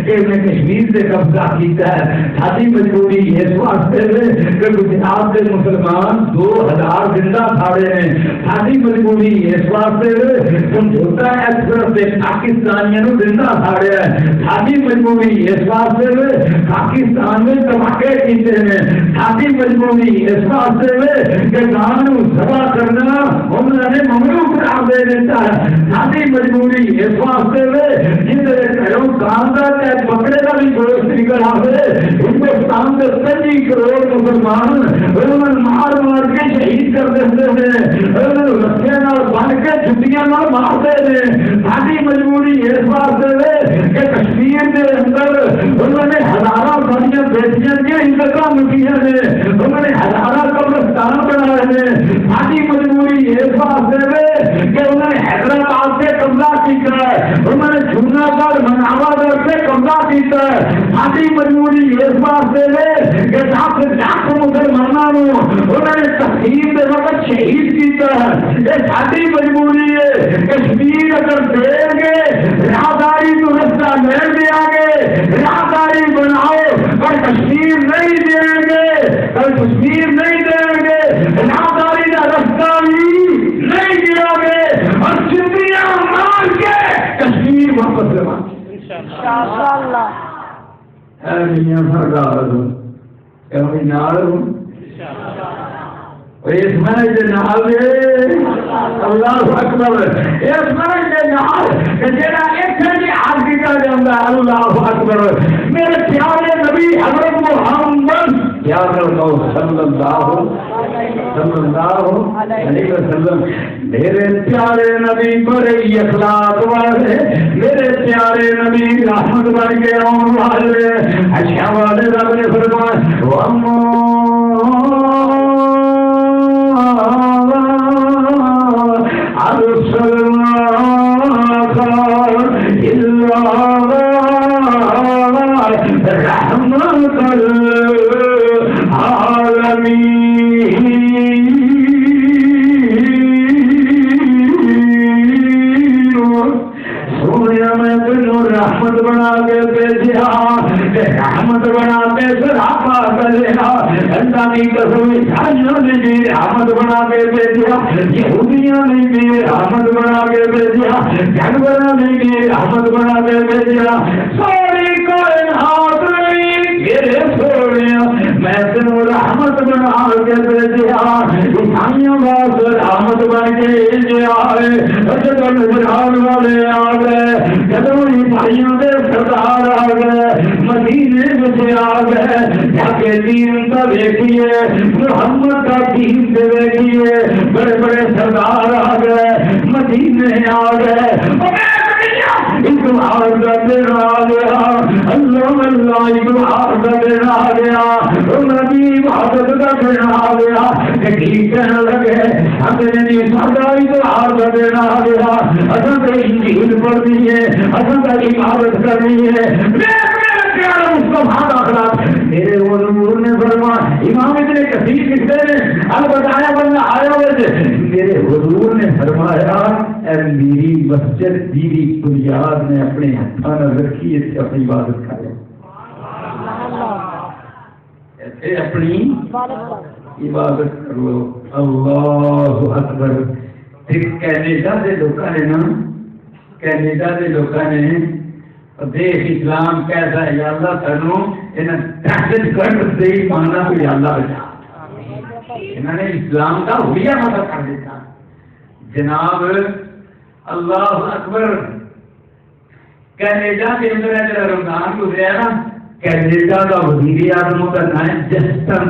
کہ میں کشمیر سے قبضہ کیتا ہے. ساری مجبوری اس واسطے کہ گجرات کے مسلمان 2000 زندہ کھاڑے ہیں. ساری مجبوری اس واسطے سمجھوتا ایکسپریس سے پاکستانیوں زندہ کھاڑے ہیں. ساری مجبوری اس واسطے پاکستان میں دھماکے کیتے ہیں. ساری مجبوری اس واسطے کہ گان سبا کرنا انہوں نے ممنوع قرار دے دیتا ہے. ساری مجبوری اس واسطے جن گھروں کاندار بکرے کا بھی گوشت نکل آئے. ہندوستان کے 25 کروڑ مسلمان مار مار کے شہید کر دیتے ہیں. رسے بن کے چھٹیاں مارتے ہیں. ساری مجبوری اس واسطے کہ کشمیر کے اندر انہوں نے ہزاروں بڑی بیٹیاں کی انتظام کیے ہیں. انہوں نے ہزاروں قبرستان بنائے ہیں. ساری مجبوری اس واسطے کہ انہوں نے حیدرآباد سے قبضہ کیتا ہے. انہوں نے جھونا گڑھ مناواگڑھ سے قبضہ کیتا ہے. ساری مجبوری اس واسطے کہ لاکھ مسلمانوں انہوں نے تقسیم کے وقت شہید کیتا ہے. یہ ساری مجبوری ہے. کشمیر اگر دیں گے راہداری تو رستہ لے دیا گے, راہداری بناؤ. پر کشمیر نہیں دیں گے, پر کشمیر نہیں دیں گے, راہداری کا رستہ بھی نہیں دیا گے. اور چندیاں مار کے کشمیر واپس لوا انشاءاللہ. اے میاں سرکار کبھی نال اس منج کے نال اللہ اکبر. اس منج کے نال جڑا اتنے بھی حج کیتا جاندا اللہ اکبر. میرے پیارے نبی حضرت محمد صلی اللہ علیہ وسلم میرے پیارے نبی بڑے اخلاق والے, میرے پیارے نبی رحمت بن کے آن والے. اچھا والے رب نے فرمایا رحمت بنا کے بھیجا, رحمت بنا کے سراپا کریا. اللہ کی قسم عیسائیوں نے بھی رحمت بنا کے بھیجا, یہودیوں نے بھی رحمت بنا کے بھیجا, جانوروں نے بھی رحمت بنا کے بھیجا. ساری کائنات میرے سونے میں تینوں رحمت بنا کے بھیجا. عیسائیوں واسطے رحمت بن کے بھیجا ہے. جب نظران والے آ گئے, جب عیسائیوں کے سردار آ گئے, مدینے میں آ گئے, جا کے دین کا دیکھیے, محمد کا دین سے دیکھیے. بڑے بڑے سردار آ گئے, مدینے آ گئے. اتحاد کا دن آ گیا, اللہ اللہ اتحاد کا دن آ گیا, نبی عبادت کا دن آ گیا. ٹھیک کہنے لگے اپنے سارا اتحاد کا دن آ گیا. اصل کا انجیل پڑھنی ہے, اصل کا عبادت کرنی ہے. میرے حضور نے فرمایا, امام ابن کثیر لکھتے ہیں اب بتایا بندہ آیا ہوئے, میرے حضور نے فرمایا اے میری مسجد میری بنیاد نے اپنے ہاتھوں نے رکھی ہے, اپنی عبادت کرے, اپنی عبادت کرو. اللہ اکبر. کینیڈا کے لوگوں نے نا, کینیڈا کے لوگوں نے دیکھ اسلام کیسا ہے, یا اللہ تنو انہیں دہشت گرد سے ہی ماننا تو یا اللہ بچا. انہوں نے اسلام کا ہویا مطلب کر دیتا جناب. اللہ اکبر. کینیڈا کے اندر ہے جب رمضان گزریا نا, کینیڈا کا وزیر اعظم کا نام ہے جسٹن,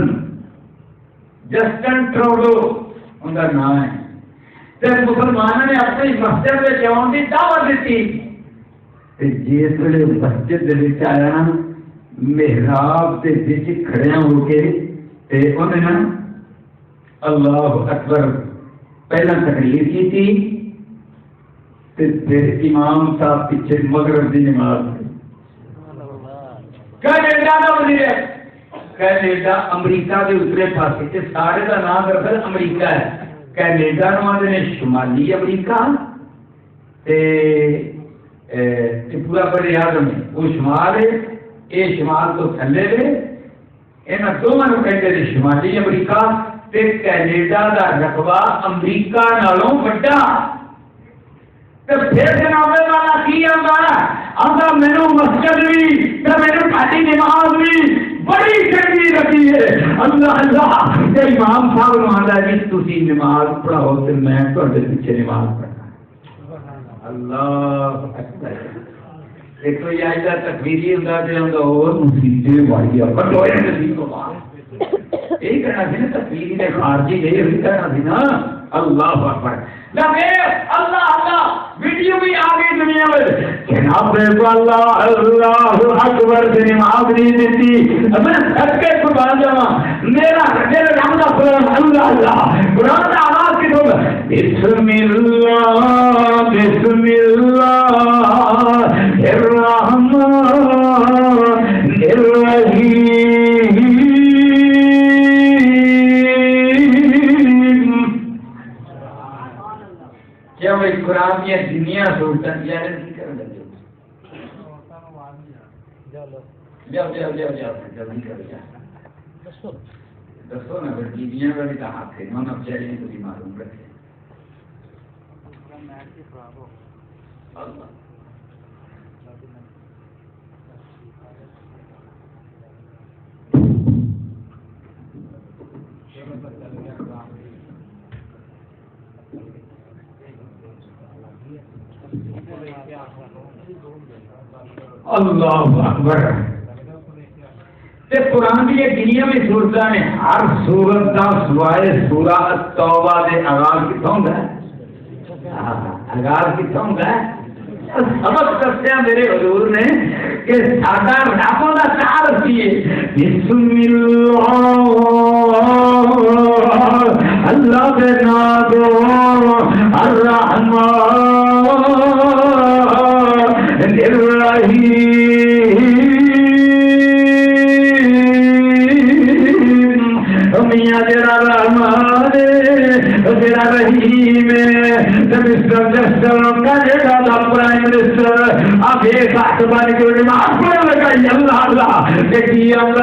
جسٹن ٹروڈو ان کا نام ہے. مسلمانوں نے اپنی مسجد میں جاؤں کی دعوت دیتی. جس ویلے مسجد آیا نا, محراب کے بچ کھڑے ہو کے انہیں نا اللہ اکبر پہلا تقریر کی تھی, پھر امام صاحب پیچھے مغرب کی نماز. کینیڈا کا وزیر کینیڈا امریکہ کے اترے پاسے تے سارے کا نام دراصل امریکہ ہے. کینیڈا نو آندے نے شمالی امریکہ تے پورا بڑے اعظم ہے وہ شمال ہے، یہ شمال تو تھلے ہے. انہاں دونوں نوں کہندے نے شمالی امریکہ تے کینیڈا دا رقبہ امریکہ نالوں بڑا. تے پھر جناب والا کی آندا مینوں مسجد بھی تے مینوں پاٹی نماز بھی بڑی چنگی لگی ہے. اللہ اللہ تے امام صاحب نوں آندا جی تسی نماز پڑھاؤ تے میں تہاڈے پیچھے نماز پڑھنا. اللہ اکبر. دیکھو یہ آئیدہ تکبیری ہوندا تے ہوندا اور مصیبت والی ہے پر ہوئے نصیب کو بات یہی کہنا سی نا تکبیری نے خارجی یہی کہنا سی نا. اللہ اکبر. اللہ اللہ ویڈیو بھی آ گئی دنیا میں جناب اللہ اللہ اکبر سے نماز نہیں دیتی. میں سب کے قربان جاواں میرا دل رنگ کا قرآن اللہ اللہ قرآن کا آواز کی بول بسم اللہ بسم اللہ الرحمن الرحیم. کیا وہ قرآن یا دنیا سوچتا یا نہیں کرنے لگے جاؤ جاؤ جاؤ جاؤ جلدی کرو جاؤ دسو نا پھر بیویاں کا بھی تو ہاتھ ہے نہ بچارے نے کچھ معلوم رکھے. اللہ اللہ اکبر. قرآن کی دنیا میں سورتاں نے ہر سورت کا سوائے سورہ توبہ کے آغاز کتوں گا آغاز کتوں گا سبق دسیا میرے حضور نے کہ ساڈا رب دا چار سی بسم اللہ اللہ کے نام دو الرحمن الرحیم. میاں جڑا رحمان جڑا رحیم مسٹر جسٹر کا جڑا دا پرائم منسٹر اب ایک ہاتھ بن کے نماز پڑھنے لگا اللہ اللہ کی امر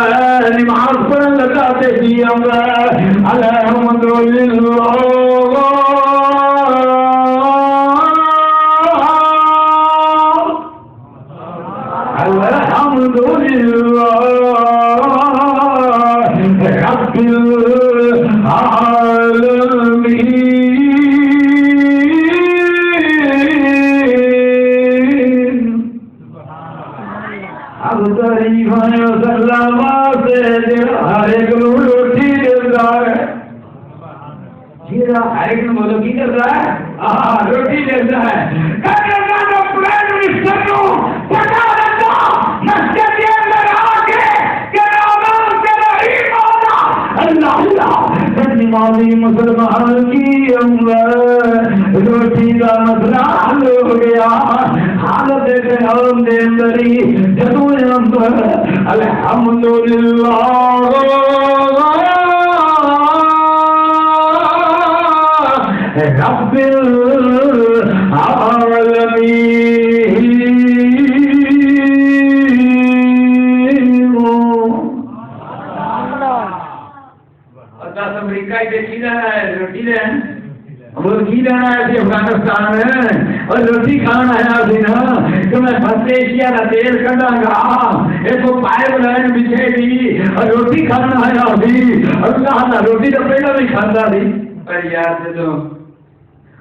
نماز پڑھنے لگا کی امر الحمد للہ الحمد للہ رب العالمین. اب تعریف ہے سلامات ہر ایک روٹی دیتا ہے ہر ایک بولو کی کرتا ہے روٹی دیتا ہے. نمازی مسلمان کی عمر روٹی کا مسئلہ حل ہو گیا. حالت قیام دے اندری جدو اندر الحمدللہ رب العالمین. امریکہ دیکھی رہا ہے روٹی لینا وہ کی لینا ہے افغانستان ہے اور روٹی کھانا ہے ابھی نا تو میں مدھ ایشیا کا تیل کھڑا گا ایک پائپ لائن بچھے گی اور روٹی کھانا ہے ابھی. اللہ روٹی تو پہلے بھی کھانا تھی پر یار سے تو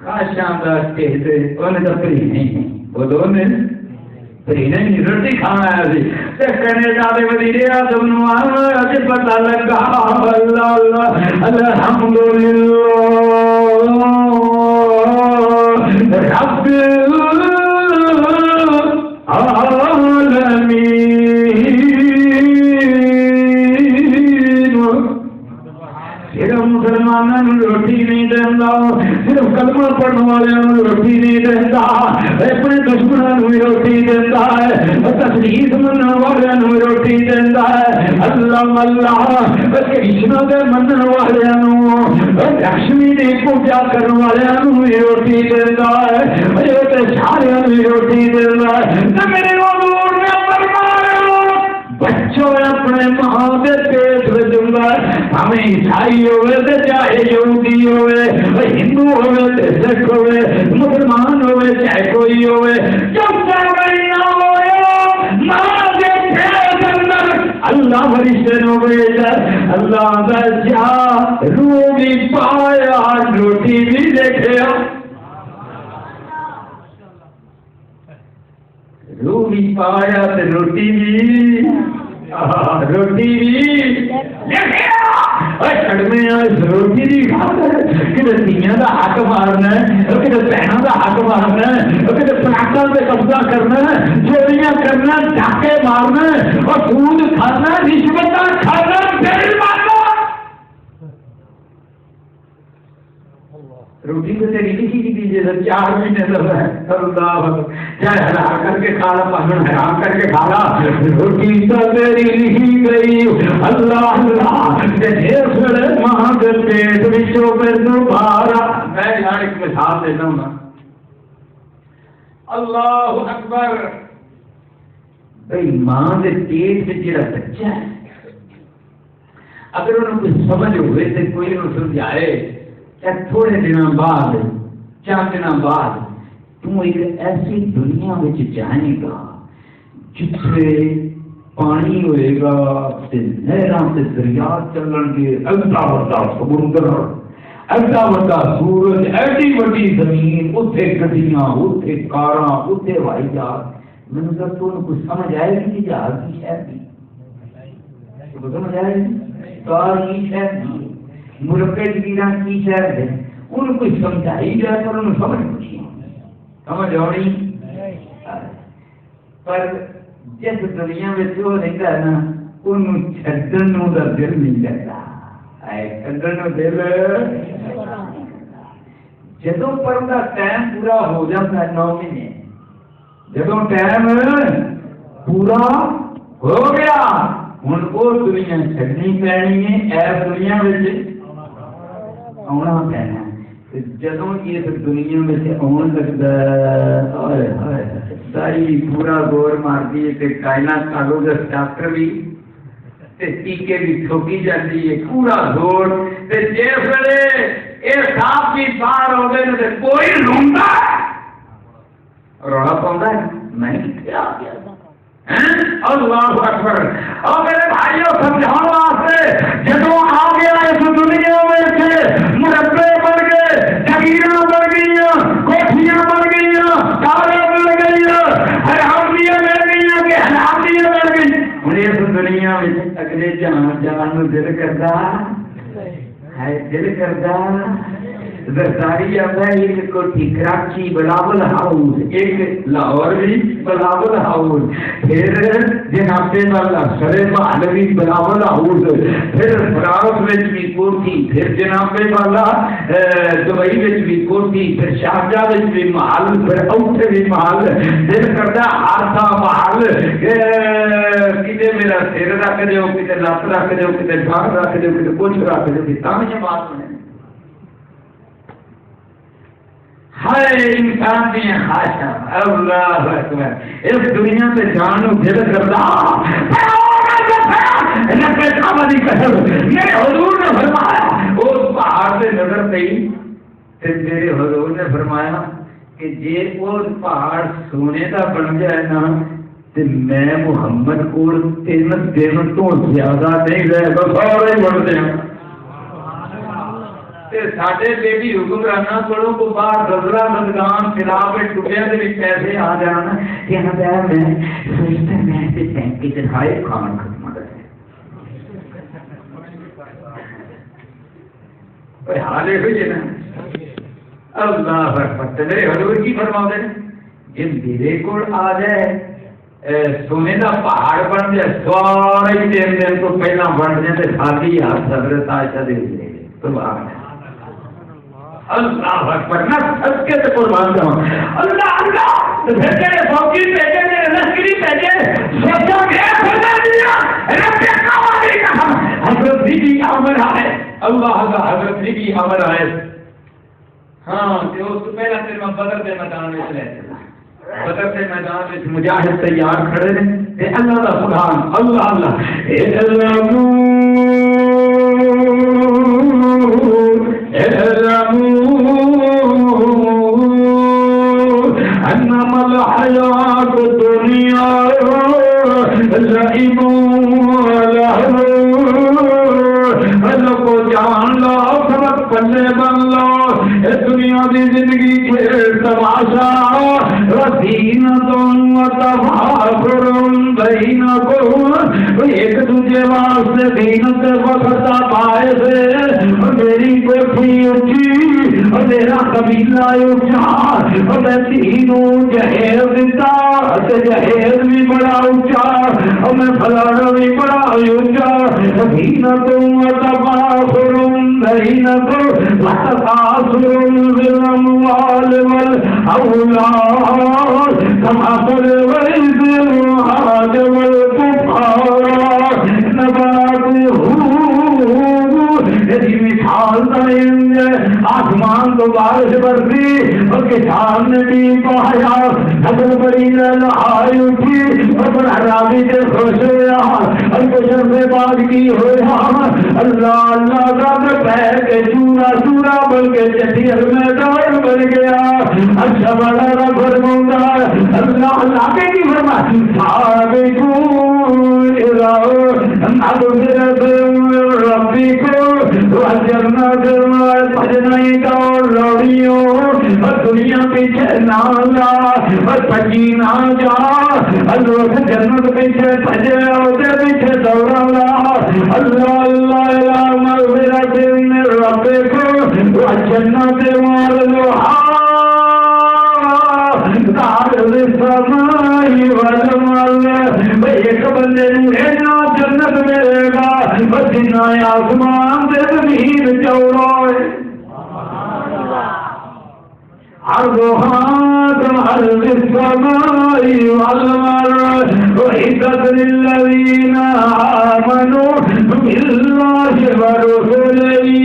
خاص شاندار کہتے انہیں تو پری نہیں وہ دونوں پری نہیں روٹی کھانا ہے ابھی. کینیڈا کے وزیر اعظم نو اج پتہ لگا اللہ اللہ الحمدللہ رب العالمین. صرف مسلمانوں روٹی نہیں دینا، صرف کلمہ پڑھنے والوں روٹی نہیں دیتا، اپنے دشمنوں کو روٹی دیتا ہے، تسلیت مننے والوں روٹی دیتا ہے۔ اللہ اللہ کرشنا دے مننے والوں، لکشمی دی پوجا کرنے والوں روٹی دیتا ہے، یہ سارے روٹی دیتا ہے۔ میرے حضور نے فرمایا بچوں اپنے ماں کے پیٹ میں ہمیں عیسائی ہوئے تو چاہے یہودی ہوئے، ہندو ہوئے تو سکھ ہوئے، مسلمان ہوئے چاہے کوئی ہوئے، جب مہینہ ہوئے ماں کے پیٹ اندر اللہ فرشتے نو بھیجا، اللہ کا جا روح بھی پایا روٹی بھی دیکھا، روح بھی پایا تو روٹی بھی روٹی بھی کڑمے روٹی بھی کتنے دھیاں کا حق مارنا، کتنے بہنوں کا حق مارنا، کتنے پلاٹوں پہ قبضہ کرنا، چوریاں کرنا، ڈاکے مارنا اور سود کھانا، رشوت کھانا، بل مارنا۔ روٹی تو تیری کسی کی دیجیے سر 4 مہینے تک ہے، اللہ چاہے حلال کر کے کھانا، پہن حرام کر کے کھانا، روٹی تو تیری لکھی گئی۔ اللہ اللہ ڈھیر سڑے ماں کے پیٹ وچوں میں دوبارہ میں یہاں ایک مثال دیتا ہوں نا، اللہ اکبر، بھائی ماں کے پیٹ میں جڑا بچہ ہے اگر انہوں کوئی سمجھ ہوئے تو کوئی انہوں سمجھائے تھوڑے دنوں بعد 4 دنوں بعد تم ایک ایسی دنیا میں جائے گا جتنے پانی ہوئے گا، نہراں سے دریا چلن گے، ایڈا بڑا سمندر، ایڈا بڑا سورج، ایڈی بڑی زمین، اتنے گڈیاں، اتنے کاراں، اتنے ہوائی جہاز۔ میں نے کہا تو کچھ سمجھ آئے گی کہ جہاز کی شہر کی سمجھ آئے گی، کار کی شہر کی، مرکے گیران کی شہر ہے، ان کو سمجھائی جائے پر انہوں سمجھ پوچھی سمجھ آنی، پر جس دنیا میں جو رہتا ہے نا انہوں چھڑنوں کا دل نہیں کرتا، چھڑنوں دل جدوں پردہ ٹائم پورا ہو جاتا ہے 9 مہینے، جدوں ٹائم پورا ہو گیا ہوں وہ دنیا چھڑنی پینی ہے، ایس دنیا میں آنا پینا، جدوں یہ دنیا میں سے آن لگتا ہے ساری پورا گور مار دی کائنات کاغذ ڈاکٹر بھی ٹیکے بھی ٹھوکی جاتی ہے پورا زور، جس ویلے یہ صاف بھی پار ہو گئے تو کوئی روندا رولا پاؤں میں کیا گیا۔ اللہ اکبر، اور میرے بھائیوں سمجھاؤ واسطے جدوں آ گیا اس دنیا میں سے مربے بن گئے، جگیراں بن گئیاں، کوٹھیاں بن گئیاں، کاریں بن گئیاں، حرامیاں بن گئیاں کہ حلالیاں بن گئی۔ ہوں اس دنیا میں اگلے جان نو دل کرتا ہے، دل کرتا زرداری آتا ہے، ایک کوٹھی کراچی بلاول ہاؤس، ایک لاہور بھی بلاول ہاؤس، پھر جناب والا سرے محل بھی بلاول ہاؤس، پھر فرانس میں بھی کوٹھی، پھر جناب والا دبئی میں بھی کوٹھی، پھر شارجہ میں بھی محل، پھر اوتھے بھی محل، دل کرتا ہارسا محل، کتے میرا سر رکھ دو، کتے لت رکھ دو، کتے ڈھانگ رکھ دو، کتے کچھ رکھ دو، یہ بات بنے ہر انسان کی خواہش۔ اللہ اکبر، اس دنیا سے جانو دل کرتا میرے حضور نے فرمایا، اس پہاڑ سے نظر پئی تو میرے حضور نے فرمایا کہ جی وہ پہاڑ سونے کا بن جائے نا تو میں محمد کو 3 دن تو زیادہ نہیں رہے گا، سارے بن جائیں۔ ساڈے بیٹی حکمرانہ کولوں کو باہر گزرا مدگان خلاف ٹوٹیا کے پیسے آ جان کہ میں سوچتا میں بینک چائے کھان ختم کر حال یہ نا اللہ اکبر۔ میرے حضور کی فرماتے ہیں جی میرے کو آ جائے سونے کا پہاڑ بن جائے، سارے 3 دن تو پہلا بن جائے، خالی ہاتھ حضرت عائشہ دے دے سبحان اللہ اکبر نہ سب کے تو قربان جاؤں اللہ اللہ تو پھر تیرے فوجی بھیجے تیرے لشکری بھیجے سوچا گیا فرما دیا رب کعبہ کا حضرت بی بی عمر آئے اللہ اللہ حضرت بی بی عمر آئے ہاں کہ اس سے پہلا پھر میں بدر کے میدان میں چلے بدر کے میدان میں مجاہد تیار کھڑے تھے اللہ کا سبحان اللہ اللہ انما الحیات دنیا لعب ولہو اللہ کو جان لو سبق پلے بن لو اس دنیا کی زندگی کھیل تماشا وزینۃ وتفاخر بینکم ایک دوسرے واسطے زینت وقت پائے سے میری کوٹھی اونچی اور میرا قبیلہ اونچا اور میں تینوں جہیز دیتا جہیز بھی بڑا اونچا اور میں فلانا بھی بڑا اونچا زینت وتفاخر بینکم وتکاثر فی الاموال والاولاد کمثل الغیث اعجب الکفار نباتہ یعنی مثال دائیں آسمان تو بارش برسی اور کسان نے بھی پایا حضر بڑی لہائی اٹھی اور بڑا راوی سے خوش ہویا اور کشر سے بات کی ہویا اللہ اللہ کا پہر کے چورا چورا بل کے چٹیر میں دائر بن گیا اچھا بڑا رب فرمونگا اللہ اللہ کے کی فرماتی سابقون الہ نظرت ربی کو وجنت پجنائی کا اور لوڑیوں اور دنیا پیچھے نہ جا اور پجی نہ جا اللہ جنت پیچھے پجے اور پیچھے دوڑا اللہ اللہ الہ مغفرت ربی کو وجنت واللوحا سمائی والمال ایک بندے نا جنت ملے گا بدنا آسمان دے زمین چوڑائے عرضها كعرض السماء والأرض أعدت للذين آمنوا بالله ورسله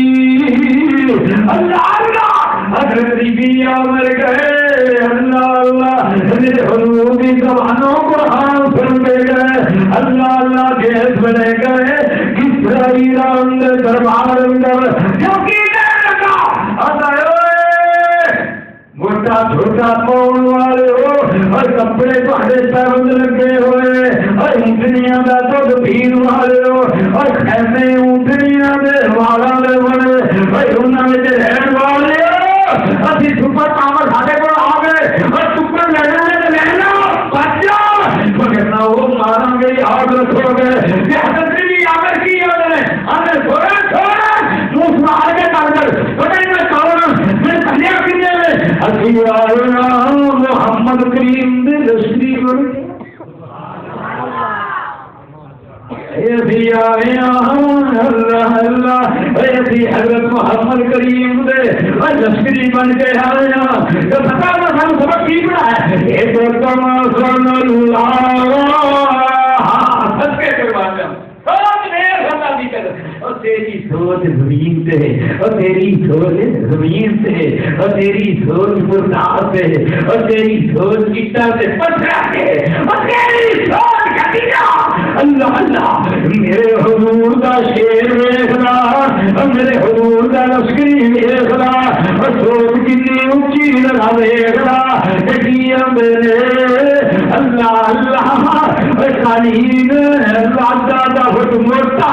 اللہ اللہ حضرت بی عمر گئے اللہ اللہ میرے حضور کی زبانوں کو ہاں سن دے گئے اللہ اللہ جیس بنے گئے کس طرح اندر دربار اندر کیونکہ موٹا چھوٹا پاؤن والے ہو اور کپڑے پہلے سرد لگے ہوئے اور اونٹنیاں کا دودھ پین والے ہو اور خیمے اونٹنیاں دے والا دے بنے اور انہوں نے رہن والے ہو اسی سپر پاور سارے کو آ گئے اور سپر لڑنے رہنا بچہ مگر نہ وہ مارا گئی آگ رکھو گئے کہ حضرت بھی آگر کی ہوئے ہمیں چھوڑا چھوڑا منہ مار کے کر بڑے میں چھوڑا میں کھلیا کنے محمد کریم دے لشکری بڑھے ایسی آیا اللہ اللہ ایسی حضرت محمد کریم دے لشکری بن کے آیا تو پتا نہ سب سبق کی بڑا ہے ایک کما سن اللہ سب کے کروانے اور تیری سوچ زمین سے اور تیری سوچ زمین سے اور تیری سوچ مردار سے اور تیری سوچ گٹا سے پتھرا سے اور تیری سوچ کتیجا اللہ اللہ میرے حضور کا شیر ویخلا اور میرے حضور کا لشکری ویخلا اور سوچ کتنی اونچی لگا ویخلا کیا میرے اللہ اللہ قالین راجہ دا فٹ مرتا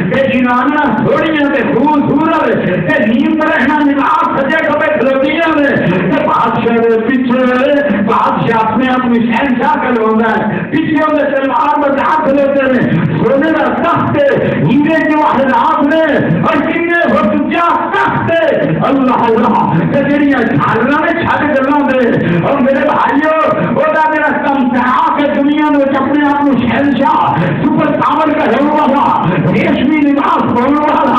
کہ جنانا تھوڑیاں تے خوبصورت تے نیم رہنا نماز سجے کبے کھلوتیاں میں کہ بادشاہ دے پیچھے بادشاہ اپنے اپنی شہنشاہ کا لوگا ہے پیچھے انہیں تلوار میں ہاتھ لیتے ہیں سونے کا تخت ہیرے کے واحدات میں اور کنے ہو تجا تخت اللہ اللہ کہ تیریاں چھالنا میں چھاتے کرنا دے اور میرے بھائیوں وہ دا میرا سمسرا کے دنیا میں اپنے آپ شہنشاہ سپر پاور کا ہونے والا ریشمی لباس پہننے والا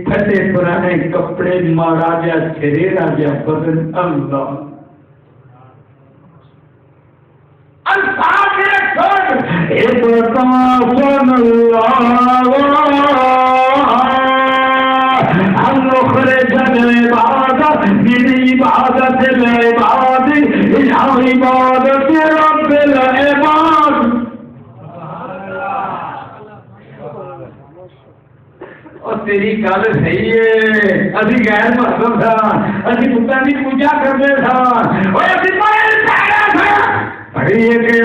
پھٹے پرانے کپڑے مارا گیا چھریرا گیا بدن اللہ الفاظ ہم نخرج العبادة من عبادة العباد إلى عبادة رب العباد. اور تیری گل صحیح ہے ابھی غیر محرم تھا ابھی بتاں کی پوجا کرتے تھا اور ابھی پڑھے کہ